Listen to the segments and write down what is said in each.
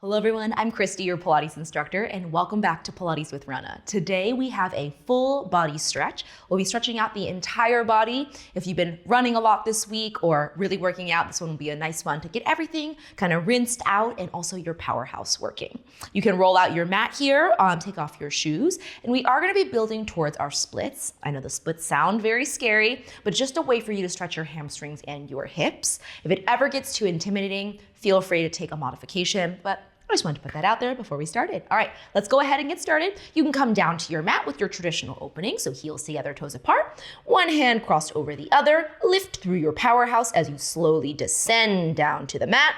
Hello everyone, I'm Christy, your Pilates instructor, and welcome back to Pilates with Runna. Today we have a full body stretch. We'll be stretching out the entire body. If you've been running a lot this week or really working out, this one will be a nice one to get everything kind of rinsed out and also your powerhouse working. You can roll out your mat here, take off your shoes, and we are gonna be building towards our splits. I know the splits sound very scary, but just a way for you to stretch your hamstrings and your hips. If it ever gets too intimidating, feel free to take a modification, but I just wanted to put that out there before we started. All right, let's go ahead and get started. You can come down to your mat with your traditional opening, so heels together, toes apart. One hand crossed over the other. Lift through your powerhouse as you slowly descend down to the mat.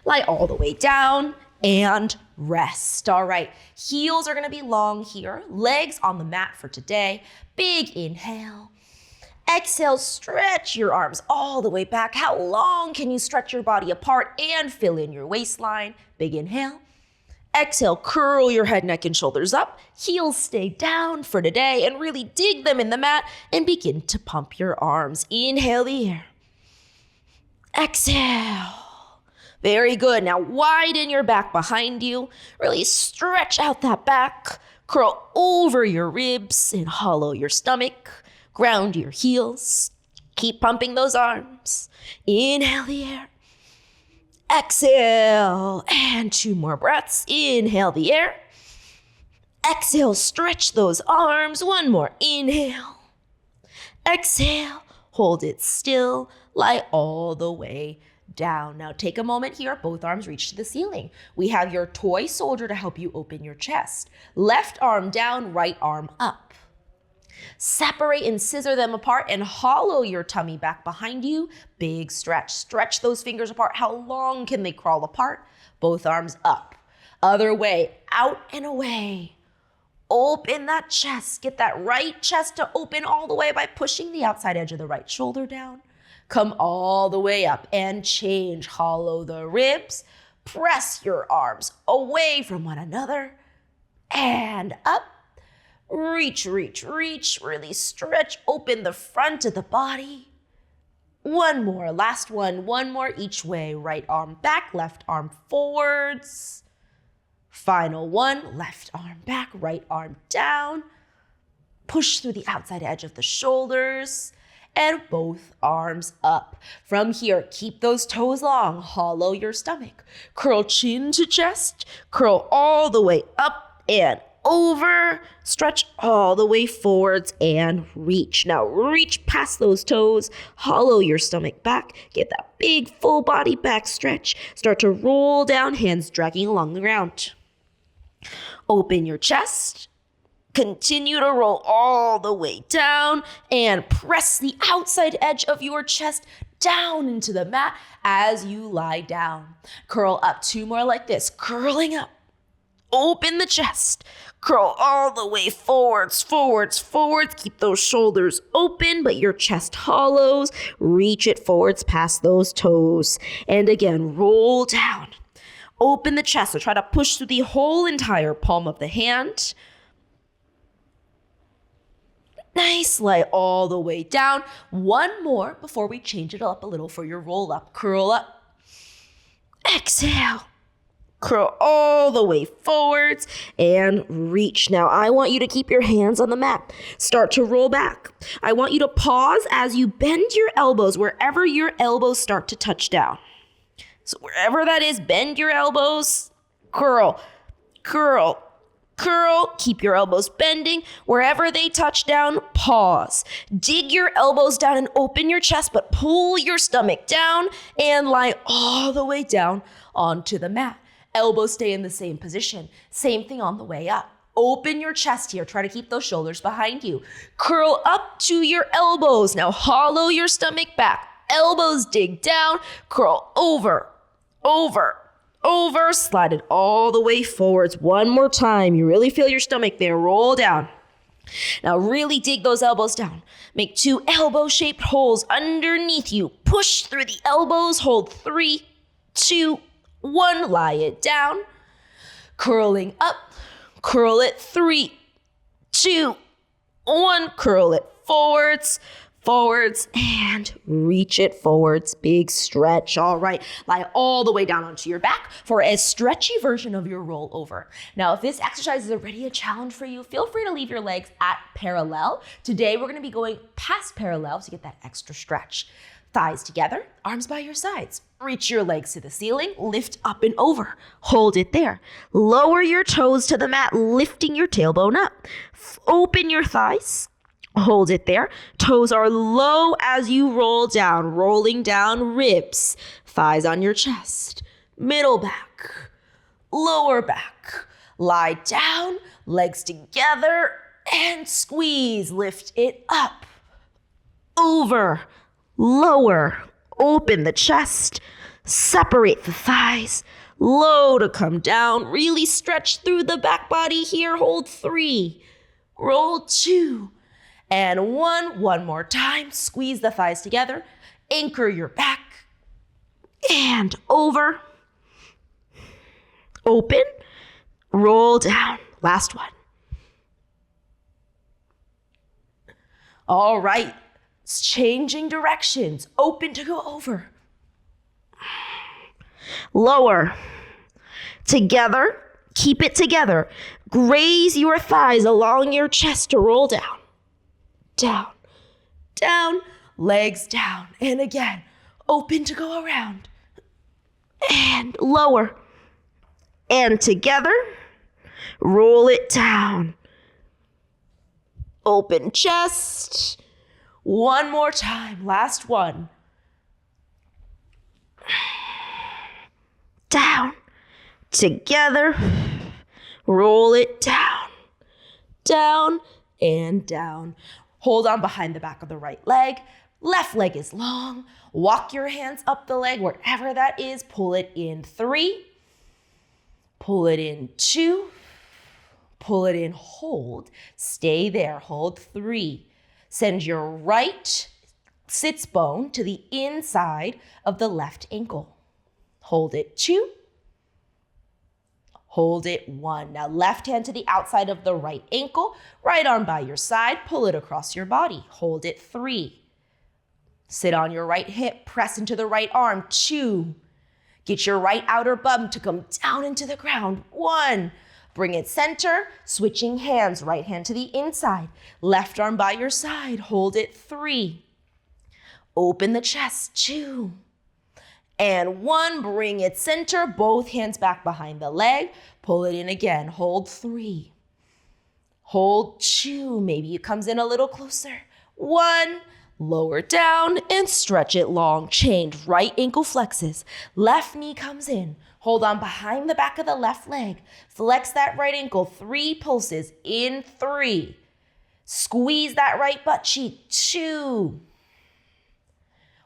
Lie all the way down and rest. All right, heels are gonna be long here. Legs on the mat for today. Big inhale. Exhale, stretch your arms all the way back. How long can you stretch your body apart and fill in your waistline? Big inhale. Exhale, curl your head, neck, and shoulders up. Heels stay down for today and really dig them in the mat and begin to pump your arms. Inhale the air. Exhale. Very good. Now widen your back behind you. Really stretch out that back. Curl over your ribs and hollow your stomach. Ground your heels. Keep pumping those arms. Inhale the air. Exhale. And 2 more breaths. Inhale the air. Exhale, stretch those arms. 1 more. Inhale. Exhale. Hold it still. Lie all the way down. Now take a moment here. Both arms reach to the ceiling. We have your toy soldier to help you open your chest. Left arm down, right arm up. Separate and scissor them apart and hollow your tummy back behind you. Big stretch. Stretch those fingers apart. How long can they crawl apart? Both arms up. Other way, out and away. Open that chest. Get that right chest to open all the way by pushing the outside edge of the right shoulder down. Come all the way up and change. Hollow the ribs. Press your arms away from one another and up. Reach, reach, reach. Really stretch, open the front of the body. 1 more, last one. 1 more each way. Right arm back, left arm forwards. Final one, left arm back, right arm down. Push through the outside edge of the shoulders and both arms up. From here, keep those toes long. Hollow your stomach. Curl chin to chest. Curl all the way up and over, stretch all the way forwards and reach. Now reach past those toes, hollow your stomach back, get that big full body back stretch. Start to roll down, hands dragging along the ground. Open your chest, continue to roll all the way down and press the outside edge of your chest down into the mat as you lie down. Curl up, 2 more like this, curling up. Open the chest. Curl all the way forwards, forwards, forwards. Keep those shoulders open, but your chest hollows. Reach it forwards past those toes. And again, roll down. Open the chest. So try to push through the whole entire palm of the hand. Nice. Lie all the way down. 1 more before we change it up a little for your roll up. Curl up. Exhale. Curl all the way forwards and reach. Now, I want you to keep your hands on the mat. Start to roll back. I want you to pause as you bend your elbows wherever your elbows start to touch down. So wherever that is, bend your elbows. Curl, curl, curl. Keep your elbows bending. Wherever they touch down, pause. Dig your elbows down and open your chest, but pull your stomach down and lie all the way down onto the mat. Elbows stay in the same position. Same thing on the way up. Open your chest here. Try to keep those shoulders behind you. Curl up to your elbows. Now hollow your stomach back. Elbows dig down. Curl over, over, over. Slide it all the way forwards. 1 more time. You really feel your stomach there. Roll down. Now really dig those elbows down. Make 2 elbow-shaped holes underneath you. Push through the elbows. Hold 3, 2, 1, lie it down, curling up, curl it 3, 2, 1, curl it forwards, forwards, and reach it forwards. Big stretch. All right, lie all the way down onto your back for a stretchy version of your rollover. Now, if this exercise is already a challenge for you, feel free to leave your legs at parallel. Today, we're gonna be going past parallel to get that extra stretch. Thighs together, arms by your sides. Reach your legs to the ceiling, lift up and over. Hold it there. Lower your toes to the mat, lifting your tailbone up. Open your thighs. Hold it there. Toes are low as you roll down, rolling down ribs. Thighs on your chest. Middle back. Lower back. Lie down, legs together, and squeeze. Lift it up. Over. Lower. Open the chest. Separate the thighs. Low to come down. Really stretch through the back body here. Hold 3. Roll 2. And 1. One more time. Squeeze the thighs together. Anchor your back. And over. Open. Roll down. Last one. All right. Changing directions. Open to go over. Lower. Together. Keep it together. Graze your thighs along your chest to roll down. Down. Down. Legs down. And again. Open to go around. And lower. And together. Roll it down. Open chest. One more time. Last one. Down. Together. Roll it down. Down and down. Hold on behind the back of the right leg. Left leg is long. Walk your hands up the leg wherever that is. Pull it in 3. Pull it in 2. Pull it in, hold. Stay there, hold 3. Send your right sits bone to the inside of the left ankle. Hold it 2. Hold it 1. Now left hand to the outside of the right ankle, right arm by your side, pull it across your body. Hold it 3. Sit on your right hip, press into the right arm. 2. Get your right outer bum to come down into the ground. 1. Bring it center, switching hands, right hand to the inside, left arm by your side, hold it 3. Open the chest, 2. And 1, bring it center, both hands back behind the leg, pull it in again, hold 3. Hold 2, maybe it comes in a little closer. 1, lower down and stretch it long, change, right ankle flexes, left knee comes in. Hold on behind the back of the left leg. Flex that right ankle. 3 pulses in 3. Squeeze that right butt cheek. 2.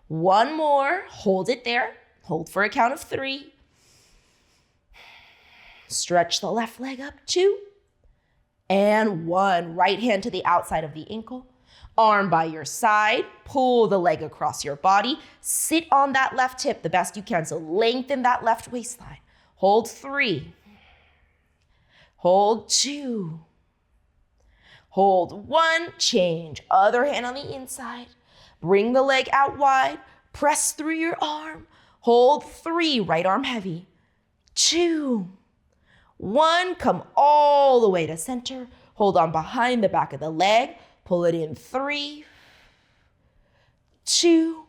1 more. Hold it there. Hold for a count of 3. Stretch the left leg up. 2. And 1. Right hand to the outside of the ankle. Arm by your side. Pull the leg across your body. Sit on that left hip the best you can. So lengthen that left waistline. Hold 3. Hold 2. Hold 1. Change. Other hand on the inside. Bring the leg out wide. Press through your arm. Hold 3. Right arm heavy. 2. 1. Come all the way to center. Hold on behind the back of the leg. Pull it in 3, 2,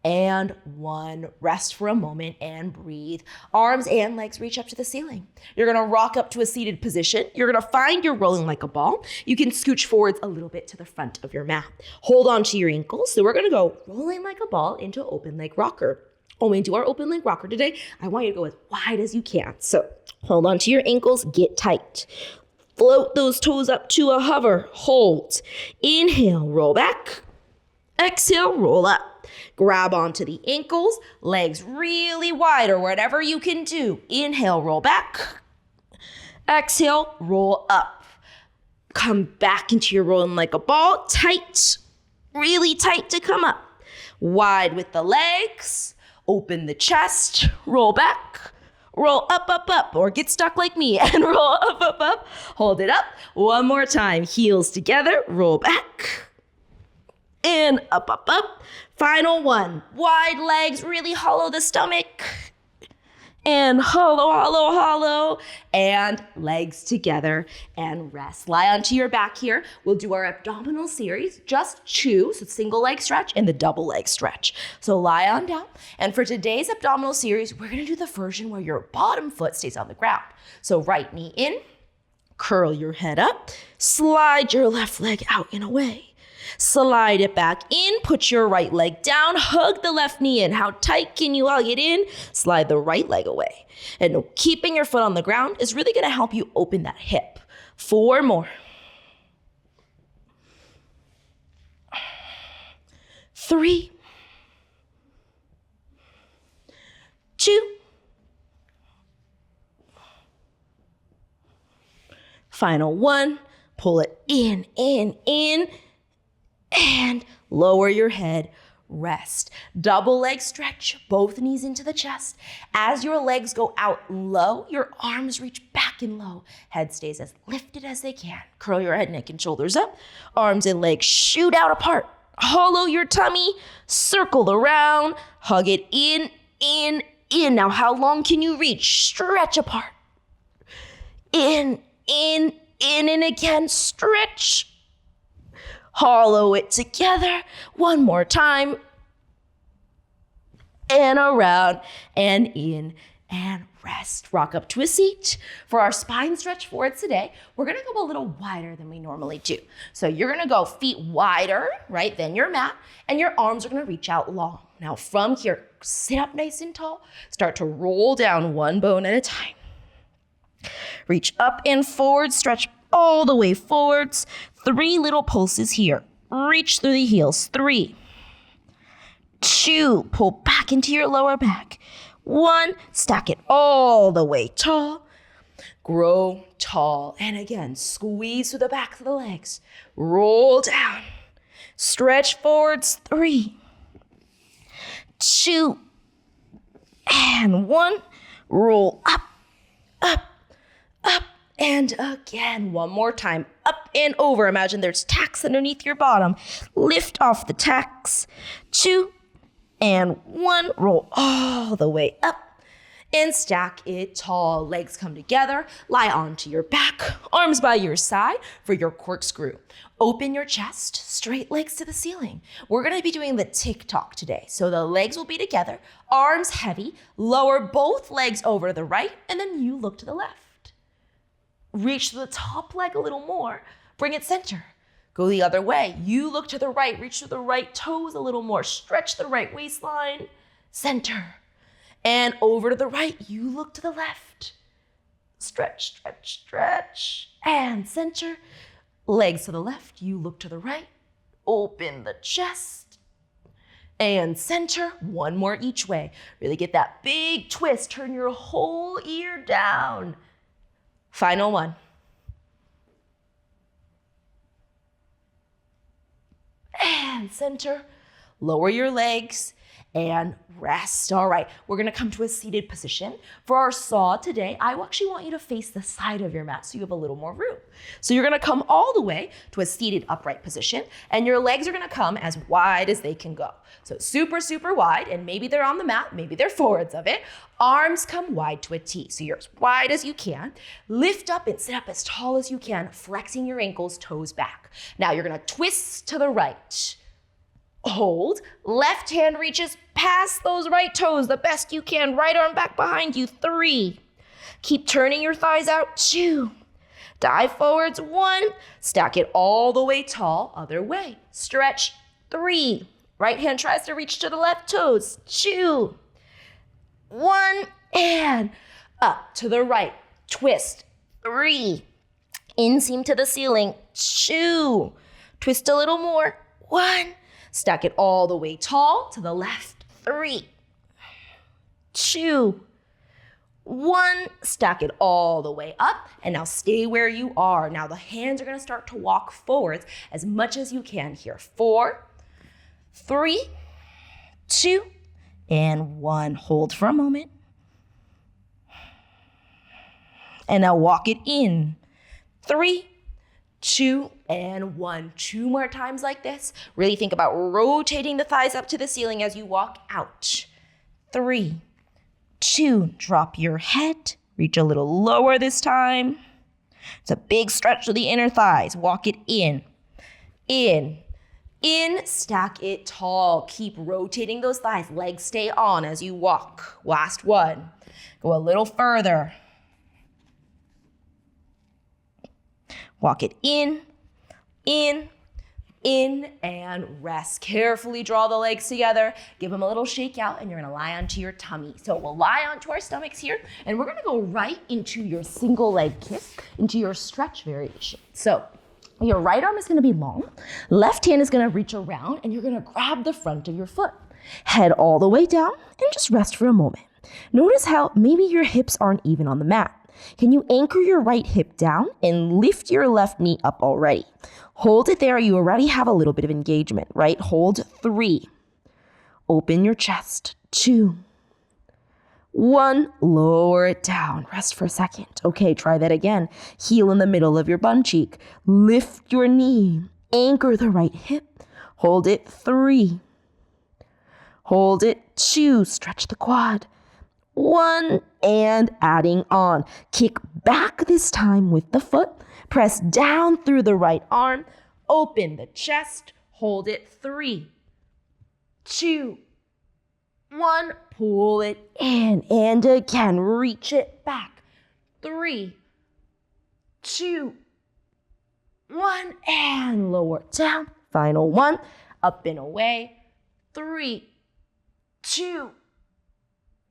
and 1. Rest for a moment and breathe. Arms and legs reach up to the ceiling. You're gonna rock up to a seated position. You're gonna find you're rolling like a ball. You can scooch forwards a little bit to the front of your mat. Hold on to your ankles. So we're gonna go rolling like a ball into open leg rocker. When we do our open leg rocker today, I want you to go as wide as you can. So hold on to your ankles, get tight. Float those toes up to a hover. Hold. Inhale, roll back. Exhale, roll up. Grab onto the ankles, legs really wide or whatever you can do. Inhale, roll back. Exhale, roll up. Come back into your rolling like a ball. Tight, really tight to come up. Wide with the legs. Open the chest, roll back. Roll up, up, up, or get stuck like me and roll up, up, up. Hold it up. 1 more time. Heels together, roll back. and up, up, up. Final one. Wide legs, really hollow the stomach. And hollow, hollow, hollow. And legs together and rest. Lie onto your back here. We'll do our abdominal series. Just two, so single leg stretch and the double leg stretch. So lie on down. And for today's abdominal series, we're gonna do the version where your bottom foot stays on the ground. So right knee in, curl your head up, slide your left leg out and away. Slide it back in, put your right leg down, hug the left knee in. How tight can you hug it in? Slide the right leg away. And keeping your foot on the ground is really gonna help you open that hip. 4 more. 3, 2. Final one. Pull it in, and lower your head, rest. Double leg stretch, both knees into the chest. As your legs go out low, your arms reach back and low. Head stays as lifted as they can. Curl your head, neck, and shoulders up. Arms and legs shoot out apart. Hollow your tummy, circle around, hug it in. Now, how long can you reach? Stretch apart. In, and again, stretch. Hollow it together. One more time. And around and in and rest. Rock up to a seat. For our spine stretch for today, we're gonna go a little wider than we normally do. So you're gonna go feet wider, right, than your mat, and your arms are gonna reach out long. Now from here, sit up nice and tall. Start to roll down one bone at a time. Reach up and forward, stretch all the way forwards. 3 little pulses here. Reach through the heels. 3, 2, pull back into your lower back. 1, stack it all the way tall. Grow tall. And again, squeeze through the back of the legs. Roll down. Stretch forwards. 3, 2, and 1. Roll up, up, up, and again. One more time. Up and over. Imagine there's tacks underneath your bottom. Lift off the tacks. 2 and 1. Roll all the way up and stack it tall. Legs come together. Lie onto your back. Arms by your side for your corkscrew. Open your chest. Straight legs to the ceiling. We're going to be doing the tick-tock today. So the legs will be together. Arms heavy. Lower both legs over to the right. And then you look to the left. Reach the top leg a little more. Bring it center. Go the other way. You look to the right. Reach to the right toes a little more. Stretch the right waistline. Center. And over to the right. You look to the left. Stretch, stretch, stretch. And center. Legs to the left. You look to the right. Open the chest. And center. One more each way. Really get that big twist. Turn your whole ear down. Final one. And center. Lower your legs and rest. All right, we're gonna come to a seated position. For our saw today, I actually want you to face the side of your mat so you have a little more room. So you're gonna come all the way to a seated upright position, and your legs are gonna come as wide as they can go. So super, super wide, and maybe they're on the mat, maybe they're forwards of it. Arms come wide to a T, so you're as wide as you can. Lift up and sit up as tall as you can, flexing your ankles, toes back. Now you're gonna twist to the right. Hold. Left hand reaches past those right toes the best you can. Right arm back behind you. 3. Keep turning your thighs out. 2. Dive forwards. 1. Stack it all the way tall. Other way. Stretch. 3. Right hand tries to reach to the left toes. 2. 1. And up to the right. Twist. 3. Inseam to the ceiling. 2. Twist a little more. 1. Stack it all the way tall to the left. 3, 2, 1. Stack it all the way up. And now stay where you are. Now the hands are going to start to walk forwards as much as you can here. 4, 3, 2, and 1. Hold for a moment. And now walk it in. 3, 2, and 1. 2 more times like this. Really think about rotating the thighs up to the ceiling as you walk out. 3, 2, drop your head. Reach a little lower this time. It's a big stretch to the inner thighs. Walk it in, in, in. Stack it tall. Keep rotating those thighs. Legs stay on as you walk. Last one. Go a little further. Walk it in, in, in, and rest. Carefully draw the legs together. Give them a little shake out, and you're gonna lie onto your tummy. So we'll lie onto our stomachs here, and we're gonna go right into your single leg kick, into your stretch variation. So your right arm is gonna be long, left hand is gonna reach around, and you're gonna grab the front of your foot. Head all the way down, and just rest for a moment. Notice how maybe your hips aren't even on the mat. Can you anchor your right hip down and lift your left knee up already? Hold it there. You already have a little bit of engagement, right? Hold 3. Open your chest. 2, 1. Lower it down. Rest for a second. Okay, try that again. Heel in the middle of your bum cheek. Lift your knee. Anchor the right hip. Hold it. 3. Hold it. 2. Stretch the quad. 1, and adding on. Kick back this time with the foot. Press down through the right arm. Open the chest. Hold it. 3, 2, 1. Pull it in. And again, reach it back. 3, 2, 1. And lower down. Final one. Up and away. 3, 2,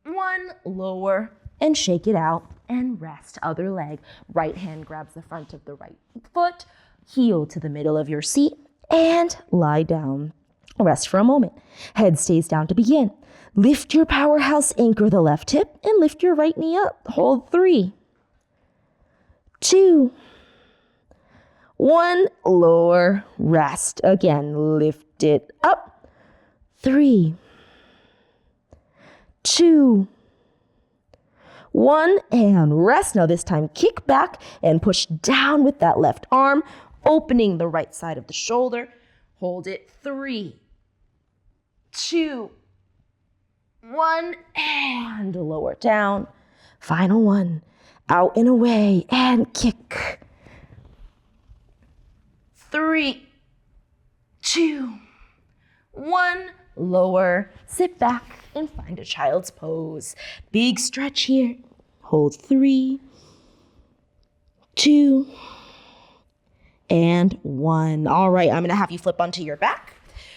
1, lower, and shake it out, and rest. Other leg. Right hand grabs the front of the right foot, heel to the middle of your seat, and lie down. Rest for a moment. Head stays down to begin. Lift your powerhouse, anchor the left hip, and lift your right knee up. Hold 3, 2, 1, lower, rest. Again, lift it up. 3, 2, 1, and rest. Now this time, kick back and push down with that left arm, opening the right side of the shoulder. Hold it. 3, 2, 1, and lower down. Final one. Out and away, and kick. 3, 2, 1, lower. Sit back and find a child's pose. Big stretch here. Hold 3, 2, and 1. All right, I'm gonna have you flip onto your back.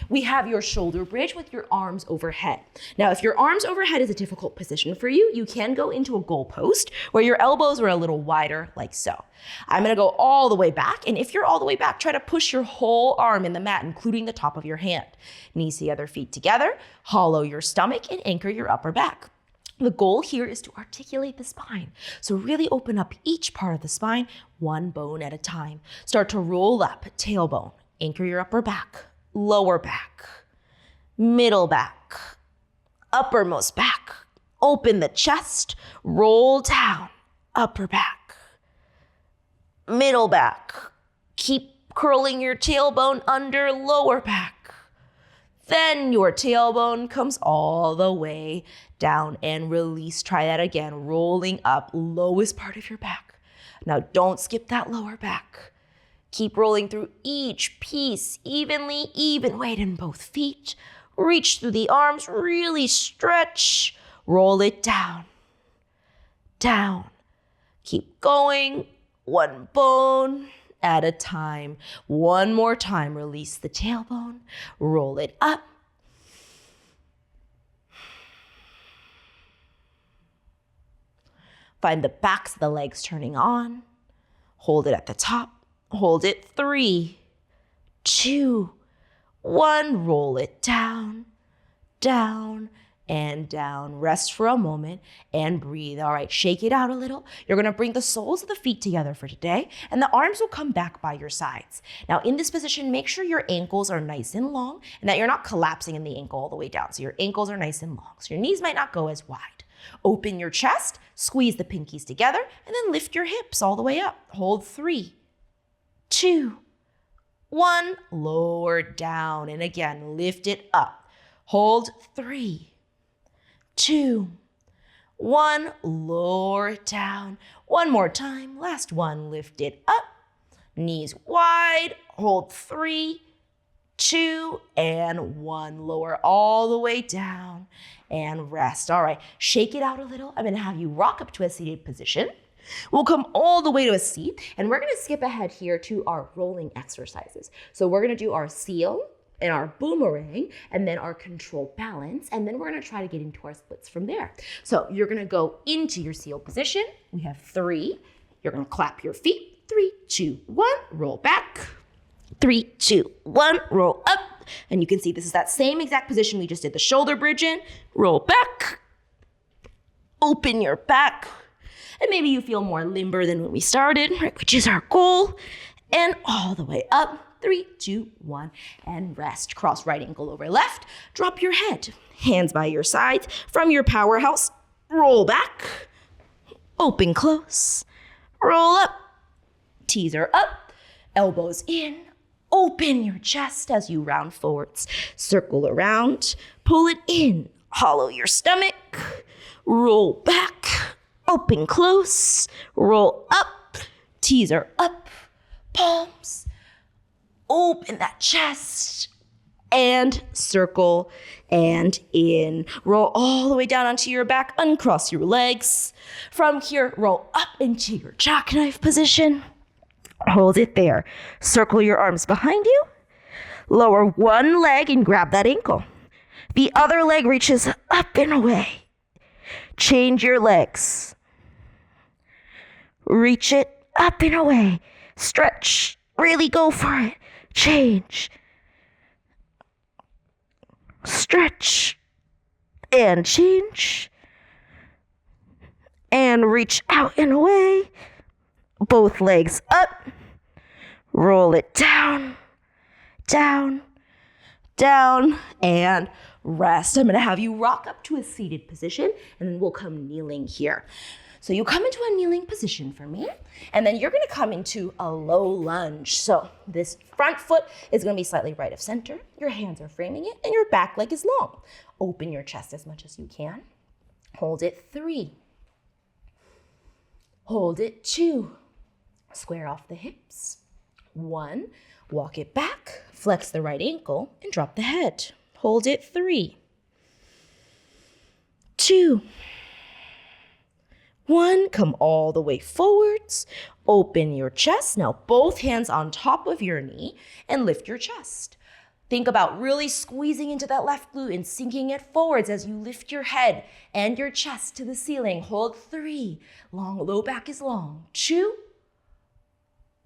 We have your shoulder bridge with your arms overhead. Now, if your arms overhead is a difficult position for you, you can go into a goal post where your elbows are a little wider, like so. I'm gonna go all the way back, and if you're all the way back, try to push your whole arm in the mat, including the top of your hand. Knees together, feet together, hollow your stomach, and anchor your upper back. The goal here is to articulate the spine. So really open up each part of the spine, one bone at a time. Start to roll up, tailbone, anchor your upper back, lower back, middle back, uppermost back. Open the chest, roll down, upper back, middle back. Keep curling your tailbone under, lower back. Then your tailbone comes all the way down and release. Try that again, rolling up, lowest part of your back. Now don't skip that lower back. Keep rolling through each piece evenly, even weight in both feet. Reach through the arms, really stretch. Roll it down, down. Keep going, one bone at a time. One more time, release the tailbone, roll it up. Find the backs of the legs turning on. Hold it at the top. Hold it. 3, 2, 1. Roll it down, down, and down. Rest for a moment and breathe. All right, shake it out a little. You're gonna bring the soles of the feet together for today, and the arms will come back by your sides. Now in this position, make sure your ankles are nice and long and that you're not collapsing in the ankle all the way down. So your ankles are nice and long. So your knees might not go as wide. Open your chest, squeeze the pinkies together, and then lift your hips all the way up. Hold 3, 2, 1. Lower down. And again, lift it up. Hold 3, 2, 1. Lower down. One more time. Last one. Lift it up. Knees wide. Hold 3, 2, and 1. Lower all the way down and rest. All right, shake it out a little. I'm gonna have you rock up to a seated position. We'll come all the way to a seat, and we're gonna skip ahead here to our rolling exercises. So we're gonna do our seal and our boomerang, and then our controlled balance, and then we're gonna try to get into our splits from there. So you're gonna go into your seal position. We have 3. You're gonna clap your feet. 3, 2, 1, roll back. 3, 2, 1, roll up. And you can see this is that same exact position we just did the shoulder bridge in. Roll back, open your back. And maybe you feel more limber than when we started, right, which is our goal. And all the way up. 3, 2, 1, and rest. Cross right ankle over left. Drop your head. Hands by your sides. From your powerhouse, roll back. Open close. Roll up. Teaser up. Elbows in. Open your chest as you round forwards. Circle around. Pull it in. Hollow your stomach. Roll back. Open close. Roll up. Teaser up. Palms. Open that chest and circle and in. Roll all the way down onto your back, uncross your legs. From here, roll up into your jackknife position. Hold it there. Circle your arms behind you. Lower one leg and grab that ankle. The other leg reaches up and away. Change your legs. Reach it up and away. Stretch. Really go for it. Change. Stretch. And change. And reach out and away. Both legs up. Roll it down. Down. Down. And rest. I'm going to have you rock up to a seated position, and then we'll come kneeling here. So you come into a kneeling position for me, and then you're gonna come into a low lunge. So this front foot is gonna be slightly right of center. Your hands are framing it, and your back leg is long. Open your chest as much as you can. Hold it 3. Hold it 2. Square off the hips. 1. Walk it back. Flex the right ankle and drop the head. Hold it 3. 2. 1, come all the way forwards, open your chest. Now both hands on top of your knee and lift your chest. Think about really squeezing into that left glute and sinking it forwards as you lift your head and your chest to the ceiling. Hold 3, long, low back is long. 2,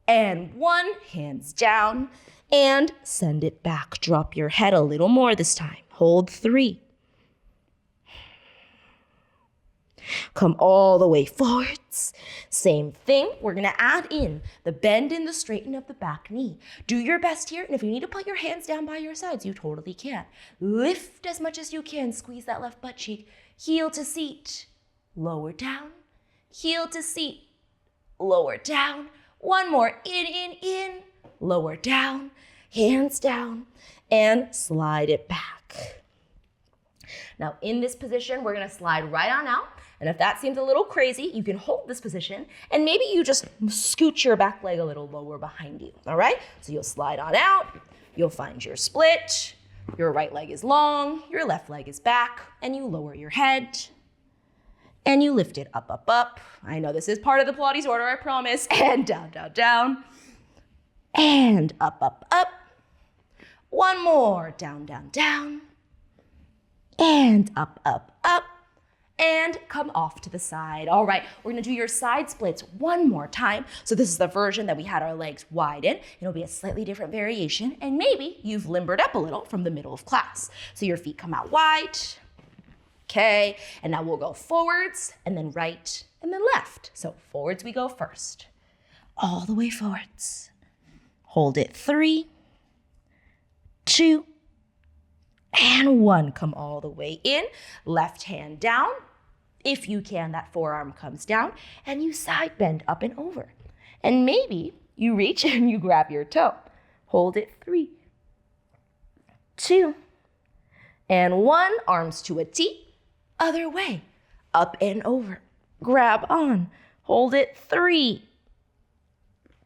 and 1, hands down and send it back. Drop your head a little more this time. Hold 3. Come all the way forwards. Same thing. We're going to add in the bend and the straighten of the back knee. Do your best here. And if you need to put your hands down by your sides, you totally can. Lift as much as you can. Squeeze that left butt cheek. Heel to seat. Lower down. Heel to seat. Lower down. One more. In. Lower down. Hands down. And slide it back. Now in this position, we're going to slide right on out. And if that seems a little crazy, you can hold this position and maybe you just scoot your back leg a little lower behind you, all right? So you'll slide on out, you'll find your split, your right leg is long, your left leg is back, and you lower your head and you lift it up. I know this is part of the Pilates order, I promise. And down, and up. One more, down, and up. And come off to the side. All right, we're gonna do your side splits one more time. So this is the version that we had our legs wide in. It'll be a slightly different variation, and maybe you've limbered up a little from the middle of class. So your feet come out wide. Okay, and now we'll go forwards, and then right, and then left. So forwards we go first. All the way forwards. Hold it 3, 2, and 1. Come all the way in. Left hand down. If you can, that forearm comes down. And you side bend up and over. And maybe You reach and you grab your toe. Hold it 3, 2, and 1. Arms to a T. Other way. Up and over. Grab on. Hold it 3,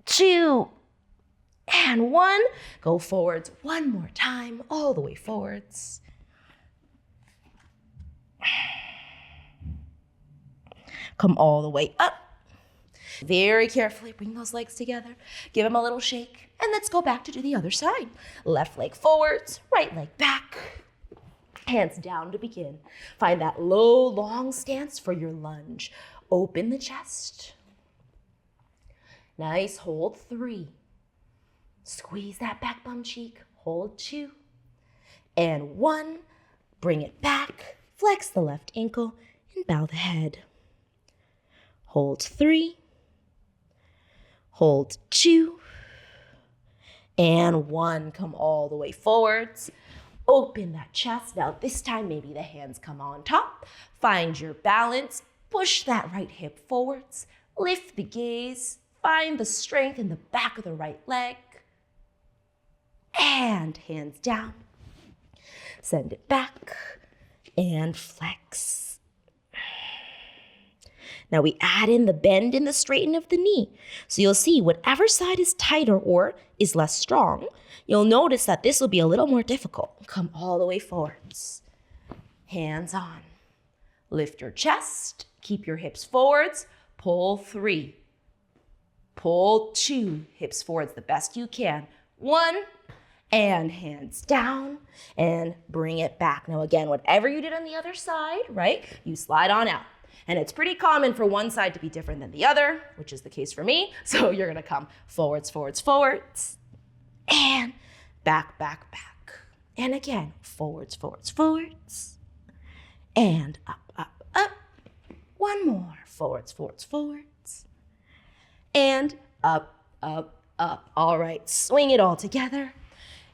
2, and 1. Go forwards one more time, all the way forwards. Come all the way up. Very carefully bring those legs together. Give them a little shake. And let's go back to do the other side. Left leg forwards, right leg back. Hands down to begin. Find that low, long stance for your lunge. Open the chest. Nice, hold 3. Squeeze that back bum cheek. Hold 2. And 1. Bring it back. Flex the left ankle and bow the head. Hold 3. Hold 2. And 1. Come all the way forwards. Open that chest. Now this time maybe the hands come on top. Find your balance. Push that right hip forwards. Lift the gaze. Find the strength in the back of the right leg. And hands down. Send it back. And flex. Now we add in the bend and the straighten of the knee. So you'll see whatever side is tighter or is less strong, you'll notice that this will be a little more difficult. Come all the way forwards. Hands on. Lift your chest. Keep your hips forwards. Pull 3. Pull 2. Hips forwards the best you can. 1. And hands down. And bring it back. Now again, whatever you did on the other side, right? You slide on out. And it's pretty common for one side to be different than the other, which is the case for me. So you're gonna come forwards, forwards, forwards. And back, back, back. And again, forwards, forwards, forwards. And up, up, up. One more. Forwards, forwards, forwards. And up, up, up. All right, swing it all together.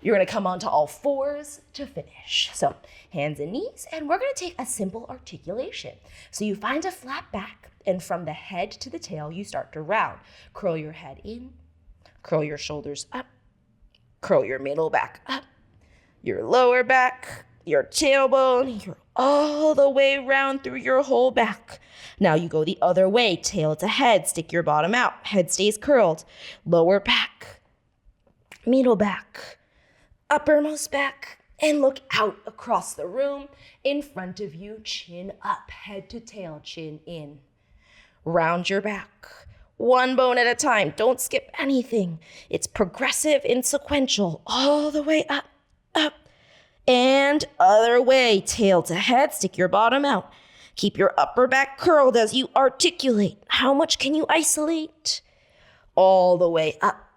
You're gonna come onto all 4s to finish. So hands and knees, and we're gonna take a simple articulation. So you find a flat back, and from the head to the tail, you start to round. Curl your head in, curl your shoulders up, curl your middle back up, your lower back, your tailbone, you're all the way round through your whole back. Now you go the other way, tail to head, stick your bottom out, head stays curled, lower back, middle back, uppermost back, and look out across the room. In front of you, chin up, head to tail, chin in. Round your back, one bone at a time. Don't skip anything. It's progressive and sequential, all the way up, up, and other way. Tail to head, stick your bottom out. Keep your upper back curled as you articulate. How much can you isolate? All the way up,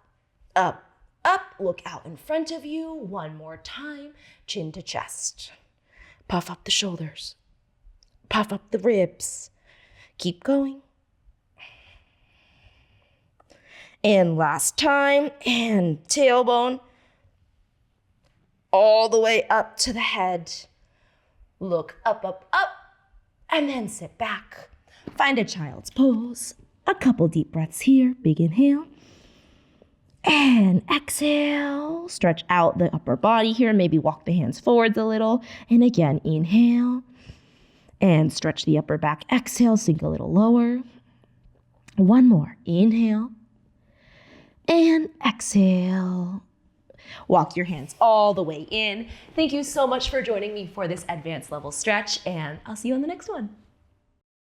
up, up. Look out in front of you. One more time. Chin to chest. Puff up the shoulders. Puff up the ribs. Keep going. And last time. And tailbone. All the way up to the head. Look up, up, up. And then sit back. Find a child's pose. A couple deep breaths here. Big inhale. And exhale. Stretch out the upper body here. Maybe walk the hands forwards a little. And again, inhale. And stretch the upper back. Exhale. Sink a little lower. One more. Inhale. And exhale. Walk your hands all the way in. Thank you so much for joining me for this advanced level stretch, and I'll see you on the next one.